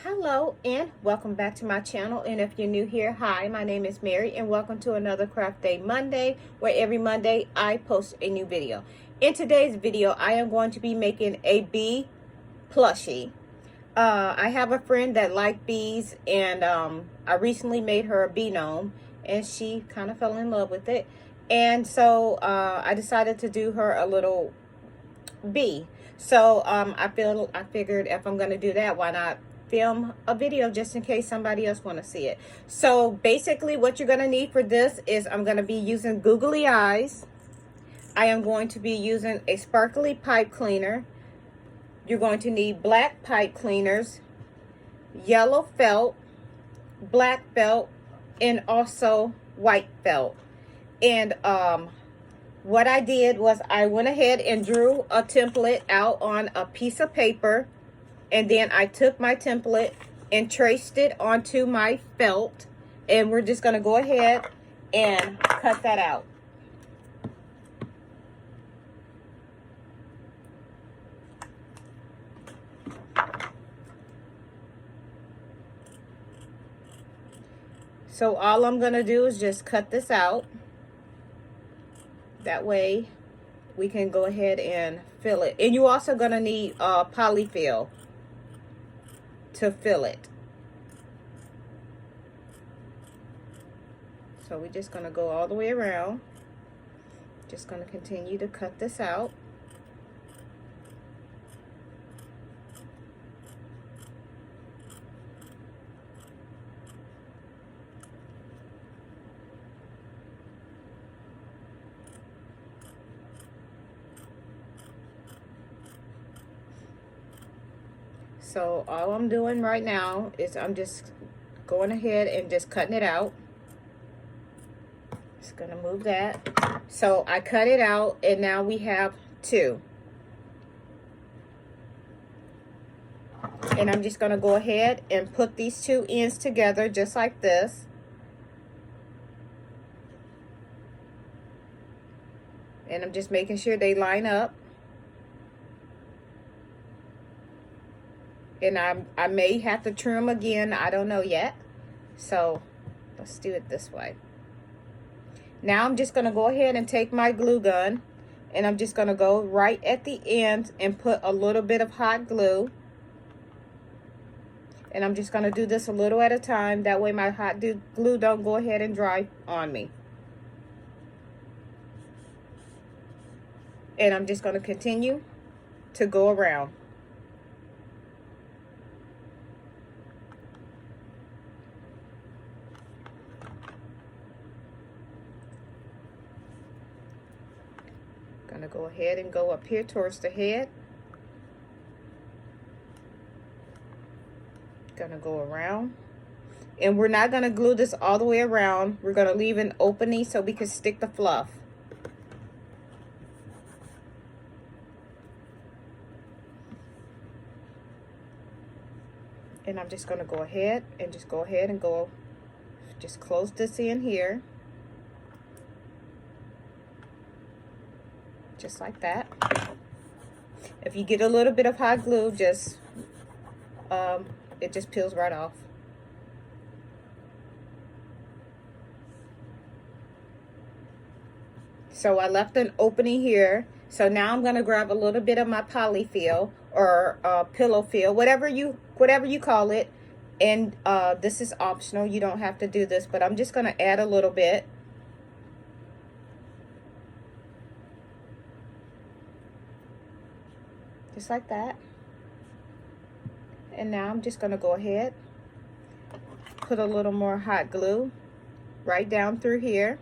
Hello and welcome back to my channel, and if you're new here, hi, my name is Mary and welcome to another Craft Day Monday, where every Monday I post a new video. In today's video I am going to be making a bee plushie. I have a friend that liked bees, and I recently made her a bee gnome and she kind of fell in love with it, and so I decided to do her a little bee. So I figured if I'm going to do that, why not film a video just in case somebody else want to see it. So basically what you're going to need for this is I'm going to be using googly eyes. I am going to be using a sparkly pipe cleaner. You're going to need black pipe cleaners, yellow felt, black felt, and also white felt. And what I did was I went ahead and drew a template out on a piece of paper, and then I took my template and traced it onto my felt, and we're just going to go ahead and cut that out. So all I'm going to do is just cut this out. That way we can go ahead and fill it. And you're also going to need polyfill to fill it. So we're just going to go all the way around. Just going to continue to cut this out. So all I'm doing right now is I'm just going ahead and just cutting it out. Just gonna move that. So I cut it out, and now we have two. And I'm just gonna go ahead and put these two ends together just like this. And I'm just making sure they line up. And I may have to trim again, I don't know yet. So let's do it this way. Now I'm just going to go ahead and take my glue gun, and I'm just going to go right at the end and put a little bit of hot glue. And I'm just going to do this a little at a time, that way my hot glue don't go ahead and dry on me. And I'm just going to continue to go around. Gonna go ahead and go up here towards the head. Gonna go around, and we're not gonna glue this all the way around. We're gonna leave an opening so we can stick the fluff. And I'm just gonna go ahead and just close this in here. Just like that. If you get a little bit of hot glue, just it just peels right off. So I left an opening here. So now I'm going to grab a little bit of my polyfill or pillow fill, whatever you call it. And this is optional. You don't have to do this, but I'm just going to add a little bit. Just like that. And now I'm just going to go ahead, put a little more hot glue right down through here.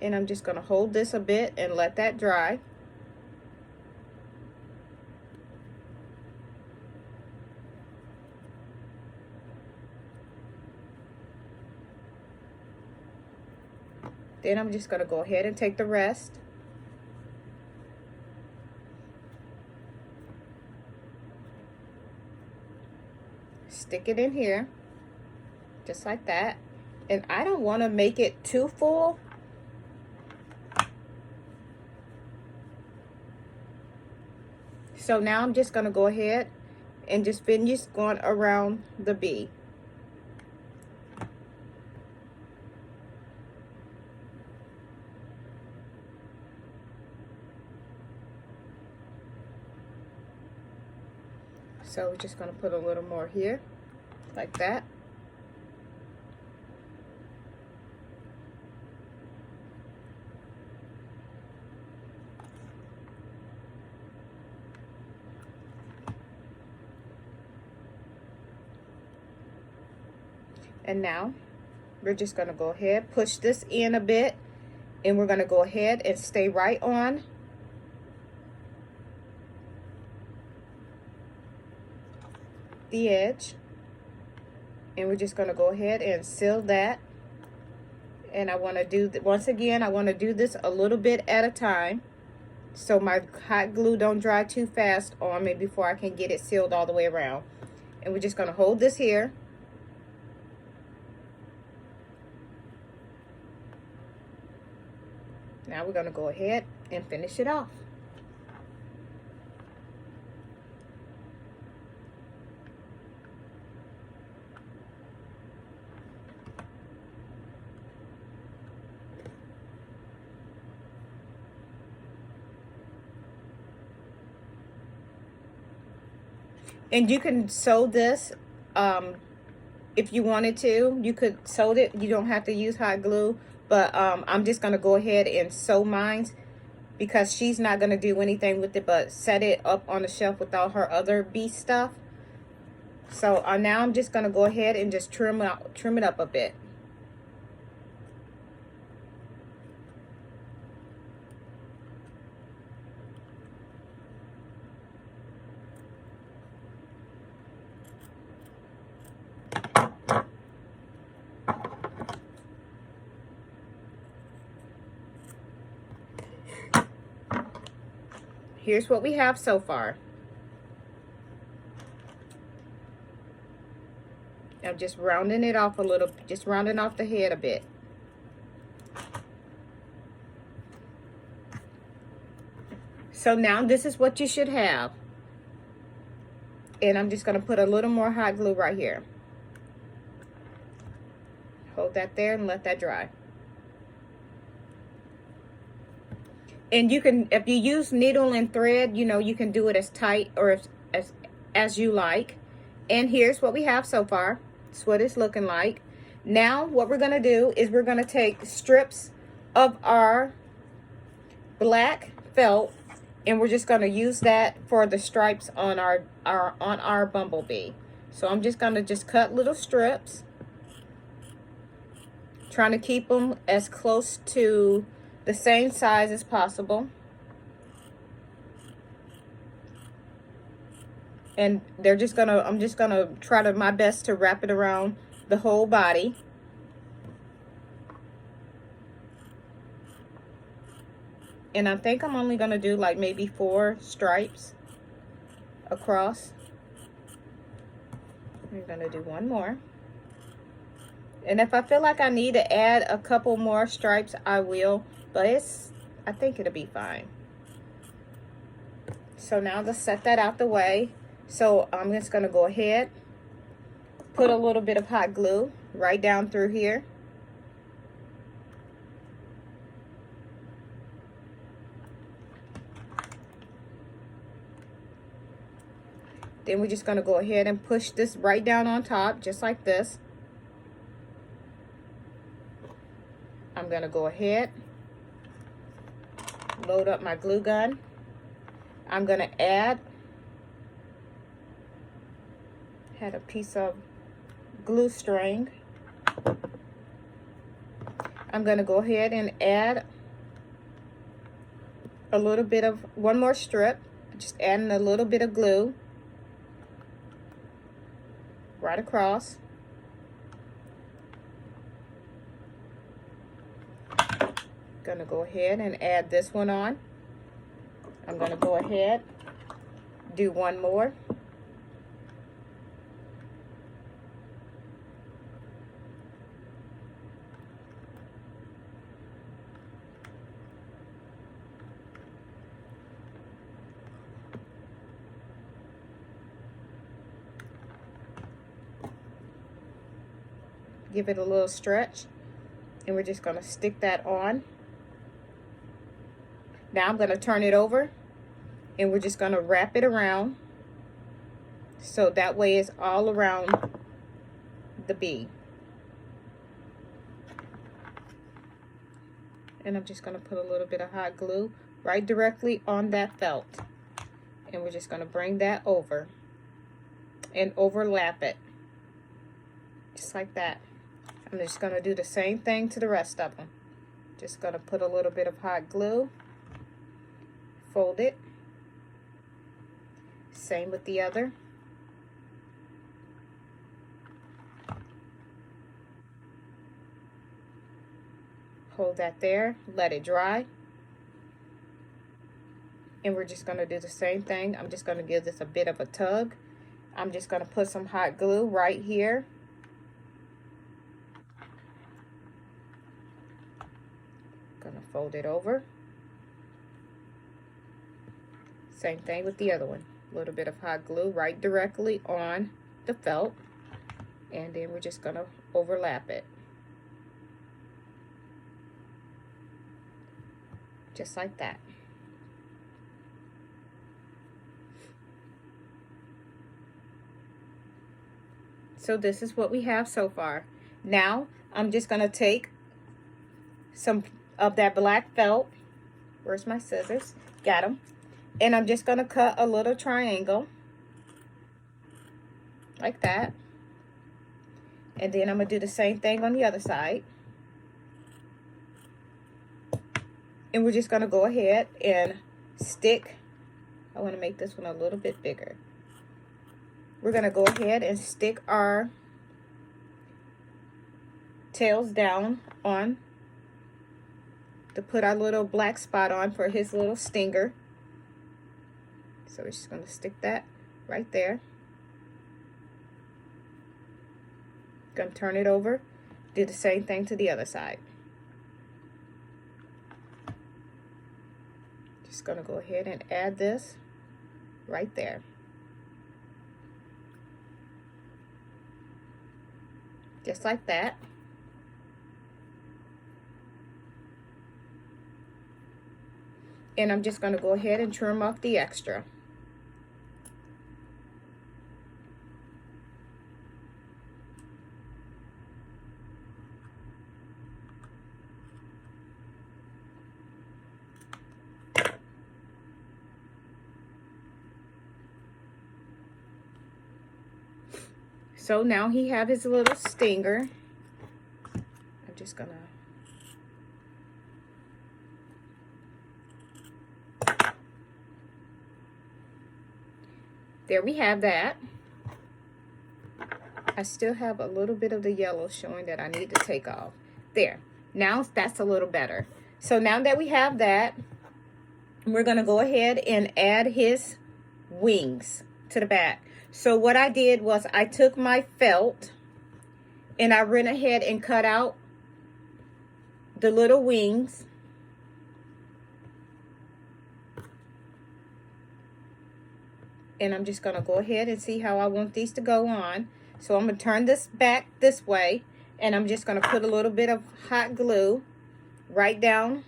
And I'm just going to hold this a bit and let that dry. Then I'm just going to go ahead and take the rest. Stick it in here, just like that. And I don't want to make it too full. So now I'm just going to go ahead and just finish going around the bee. So we're just going to put a little more here, like that. And now we're just going to go ahead, push this in a bit, and we're going to go ahead and stay right on the edge. And we're just going to go ahead and seal that. And I want to do, once again, I want to do this a little bit at a time, so my hot glue don't dry too fast on me before I can get it sealed all the way around. And we're just going to hold this here. Now we're going to go ahead and finish it off. And you can sew this if you wanted to. You could sew it. You don't have to use hot glue. But I'm just going to go ahead and sew mine, because she's not going to do anything with it but set it up on the shelf with all her other bee stuff. So now I'm just going to go ahead and just trim it up a bit. Here's what we have so far. I'm just rounding it off a little, just rounding off the head a bit. So now this is what you should have. And I'm just going to put a little more hot glue right here. Hold that there and let that dry. And you can, if you use needle and thread, you know, you can do it as tight or as you like. And here's what we have so far. It's what it's looking like. Now what we're going to do is we're going to take strips of our black felt, and we're just going to use that for the stripes on our bumblebee. So I'm just going to just cut little strips, trying to keep them as close to the same size as possible. And they're just gonna, I'm just gonna try to my best to wrap it around the whole body. And I think I'm only gonna do like maybe 4 stripes across. I'm gonna do one more. And if I feel like I need to add a couple more stripes, I will. But I think it'll be fine. So now let's set that out the way. So I'm just going to go ahead, put a little bit of hot glue right down through here. Then we're just going to go ahead and push this right down on top, just like this. I'm going to go ahead, load up my glue gun. I'm going to had a piece of glue string. I'm going to go ahead and add a little bit of one more strip, just adding a little bit of glue right across. Gonna go ahead and add this one on. I'm gonna go ahead, do one more. Give it a little stretch. And we're just going to stick that on. Now I'm going to turn it over. And we're just going to wrap it around. So that way it's all around the bee. And I'm just going to put a little bit of hot glue right directly on that felt. And we're just going to bring that over and overlap it. Just like that. I'm just going to do the same thing to the rest of them. Just going to put a little bit of hot glue. Fold it. Same with the other. Hold that there. Let it dry. And we're just going to do the same thing. I'm just going to give this a bit of a tug. I'm just going to put some hot glue right here. Going to fold it over. Same thing with the other one. A little bit of hot glue right directly on the felt. And then we're just going to overlap it. Just like that. So this is what we have so far. Now I'm just going to take some of that black felt. Where's my scissors? Got them. And I'm just going to cut a little triangle like that. And then I'm going to do the same thing on the other side. And we're just going to go ahead and stick. I want to make this one a little bit bigger. We're going to go ahead and stick our tails down on to put our little black spot on for his little stinger. So we're just going to stick that right there. Going to turn it over. Do the same thing to the other side. Just going to go ahead and add this right there. Just like that. And I'm just going to go ahead and trim off the extra. So now he have his little stinger. I'm just gonna there we have that. I still have a little bit of the yellow showing that I need to take off. There. Now that's a little better. So now that we have that, we're gonna go ahead and add his wings to the back. So what I did was I took my felt and I went ahead and cut out the little wings. And I'm just going to go ahead and see how I want these to go on. So I'm going to turn this back this way. And I'm just going to put a little bit of hot glue right down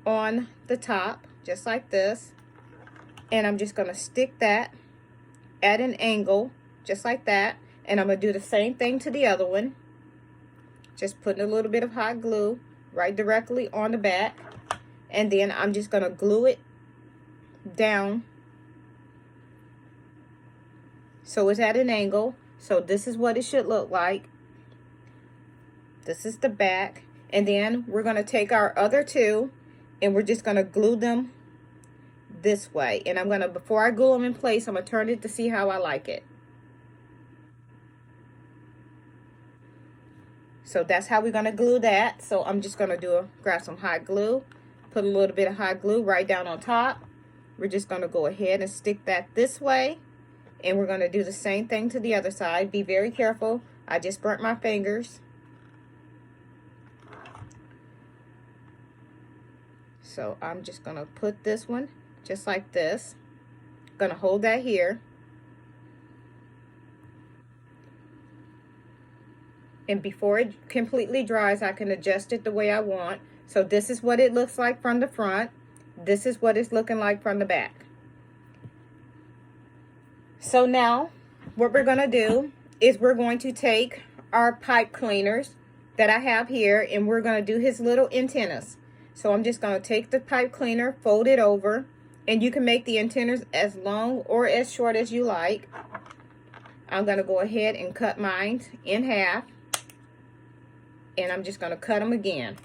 on the top, just like this. And I'm just going to stick that at an angle, just like that. And I'm going to do the same thing to the other one. Just putting a little bit of hot glue right directly on the back. And then I'm just going to glue it down so it's at an angle. So this is what it should look like. This is the back. And then we're going to take our other two and we're just going to glue them this way. And I'm going to, before I glue them in place, I'm going to turn it to see how I like it. So that's how we're going to glue that. So I'm just going to grab some hot glue, put a little bit of hot glue right down on top. We're just going to go ahead and stick that this way. And we're going to do the same thing to the other side. Be very careful. I just burnt my fingers. So I'm just going to put this one just like this. Going to hold that here. And before it completely dries, I can adjust it the way I want. So this is what it looks like from the front. This is what it's looking like from the back. So now what we're going to do is we're going to take our pipe cleaners that I have here, and we're going to do his little antennas. So I'm just going to take the pipe cleaner, fold it over, and you can make the antennas as long or as short as you like. I'm going to go ahead and cut mine in half, and I'm just going to cut them again.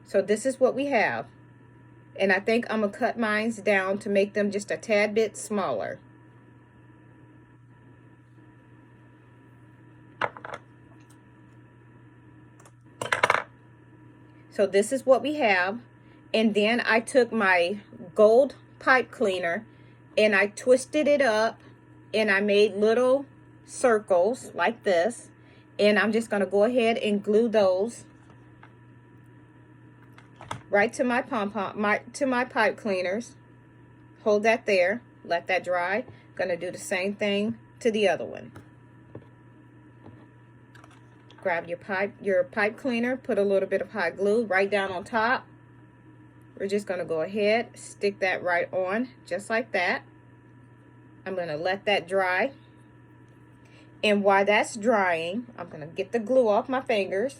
So this is what we have, and I think I'm going to cut mine down to make them just a tad bit smaller. So this is what we have. And then I took my gold pipe cleaner and I twisted it up and I made little circles like this. And I'm just going to go ahead and glue those right to my my pipe cleaners. Hold that there. Let that dry. Going to do the same thing to the other one. Grab your pipe cleaner, put a little bit of hot glue right down on top. We're just going to go ahead, stick that right on, just like that. I'm going to let that dry. And while that's drying, I'm going to get the glue off my fingers.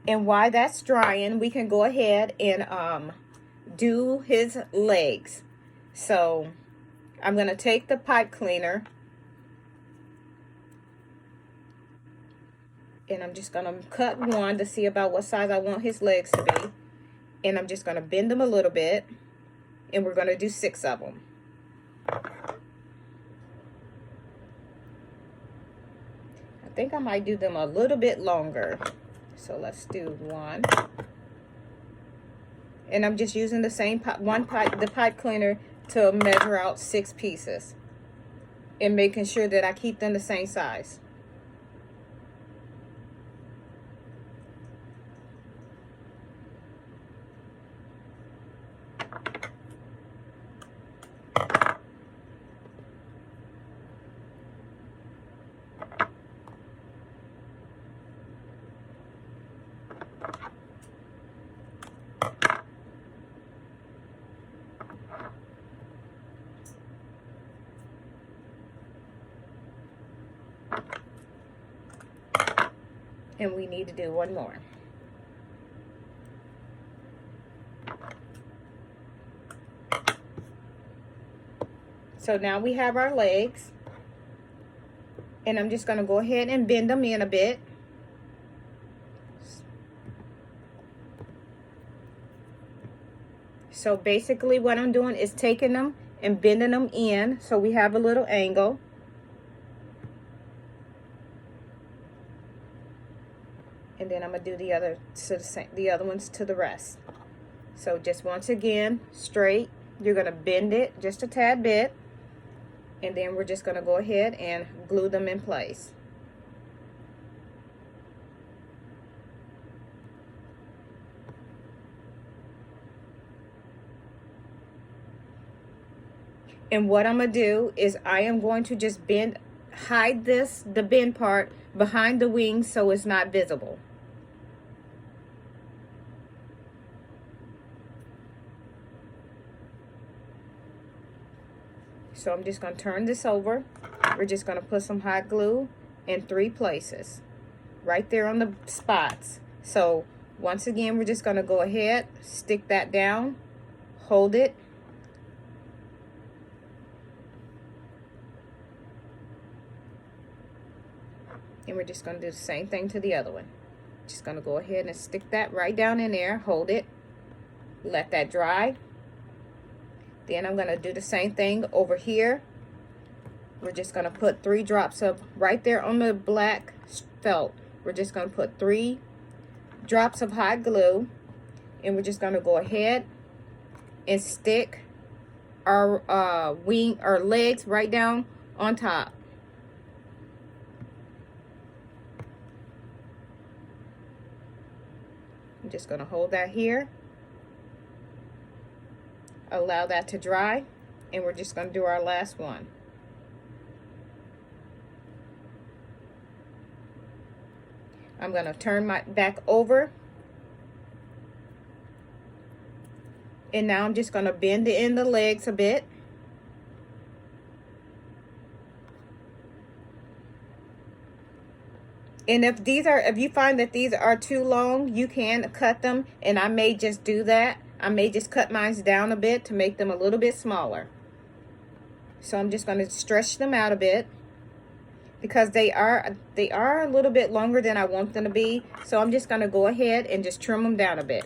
And while that's drying, we can go ahead and do his legs. So I'm going to take the pipe cleaner, and I'm just going to cut one to see about what size I want his legs to be. And I'm just going to bend them a little bit. And we're going to do 6 of them. I think I might do them a little bit longer. So let's do 1. And I'm just using the same the pipe cleaner to measure out 6 pieces. And making sure that I keep them the same size. And we need to do one more. So now we have our legs. And I'm just going to go ahead and bend them in a bit. So basically what I'm doing is taking them and bending them in so we have a little angle. And then I'm going to do the other ones to the rest. So just once again, straight. You're going to bend it just a tad bit. And then we're just going to go ahead and glue them in place. And what I'm going to do is I am going to just hide the bend part behind the wings so it's not visible. So I'm just going to turn this over. We're just going to put some hot glue in 3 places. Right there on the spots. So once again, we're just going to go ahead, stick that down, hold it. And we're just going to do the same thing to the other one. Just going to go ahead and stick that right down in there, hold it, let that dry. Then I'm going to do the same thing over here. We're just going to put 3 drops of right there on the black felt. We're just going to put 3 drops of hot glue. And we're just going to go ahead and stick our legs right down on top. I'm just going to hold that here. Allow that to dry, and we're just going to do our last one. I'm going to turn my back over. And now I'm just going to bend in the legs a bit. And if you find that these are too long, you can cut them. And I may just do that. I may just cut mine down a bit to make them a little bit smaller. So I'm just going to stretch them out a bit, because they are a little bit longer than I want them to be. So I'm just going to go ahead and just trim them down a bit.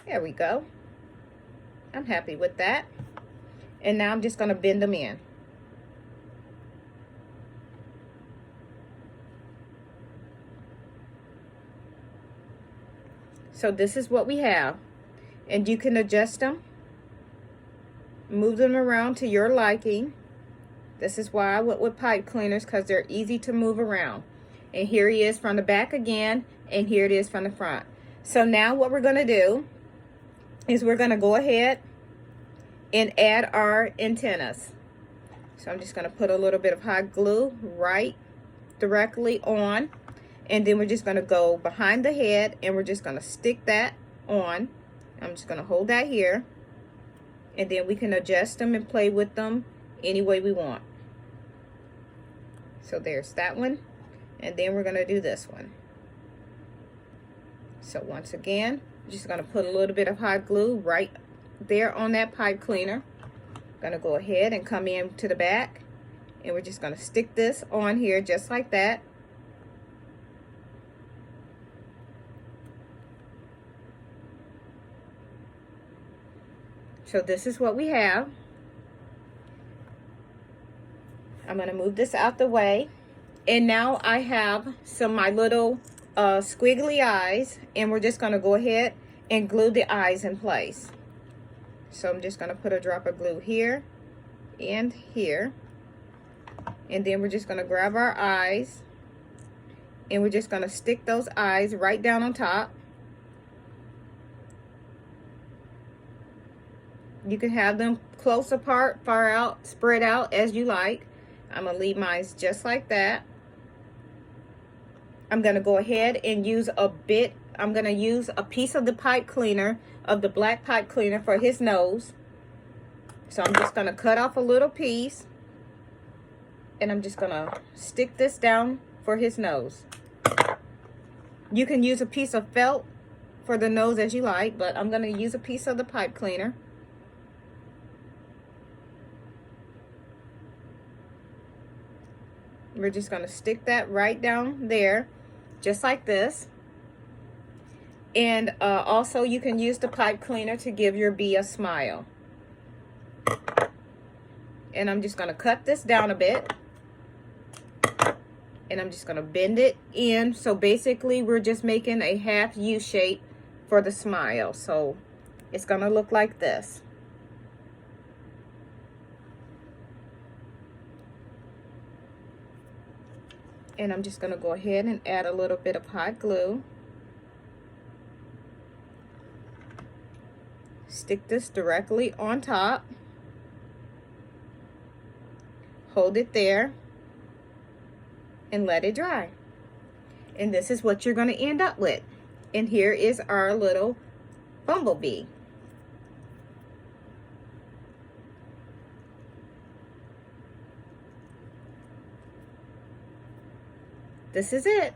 There we go. I'm happy with that. And now I'm just going to bend them in. So this is what we have. And you can adjust them, move them around to your liking. This is why I went with pipe cleaners, because they're easy to move around. And here he is from the back again, and here it is from the front. So now what we're going to do is we're going to go ahead and add our antennas. So I'm just going to put a little bit of hot glue right directly on, and then we're just going to go behind the head, and we're just going to stick that on. I'm just going to hold that here, and then we can adjust them and play with them any way we want. So there's that one, and then we're going to do this one. So once again, I'm just going to put a little bit of hot glue right there on that pipe cleaner. Going to go ahead and come in to the back, and we're just going to stick this on here just like that. So this is what we have. I'm going to move this out the way, and now I have my little squiggly eyes, and we're just going to go ahead and glue the eyes in place. So I'm just going to put a drop of glue here and here, and then we're just going to grab our eyes, and we're just going to stick those eyes right down on top. You can have them close apart, far out, spread out as you like. I'm going to leave mine just like that. I'm going to go ahead and use I'm going to use a piece of the pipe cleaner, of the black pipe cleaner, for his nose. So I'm just going to cut off a little piece, and I'm just going to stick this down for his nose. You can use a piece of felt for the nose as you like, but I'm going to use a piece of the pipe cleaner. We're just going to stick that right down there, just like this. And also you can use the pipe cleaner to give your bee a smile. And I'm just going to cut this down a bit, and I'm just going to bend it in. So basically we're just making a half U shape for the smile. So it's going to look like this. And I'm just going to go ahead and add a little bit of hot glue. Stick this directly on top. Hold it there and let it dry. And this is what you're going to end up with. And here is our little bumblebee. This is it.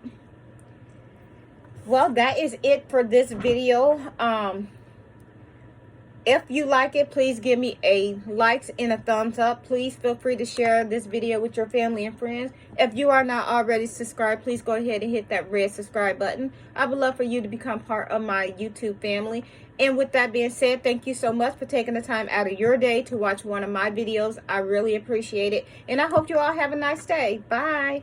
Well, that is it for this video. If you like it, please give me a likes and a thumbs up. Please feel free to share this video with your family and friends. If you are not already subscribed, please go ahead and hit that red subscribe button. I would love for you to become part of my YouTube family. And with that being said, thank you so much for taking the time out of your day to watch one of my videos. I really appreciate it. And I hope you all have a nice day. Bye.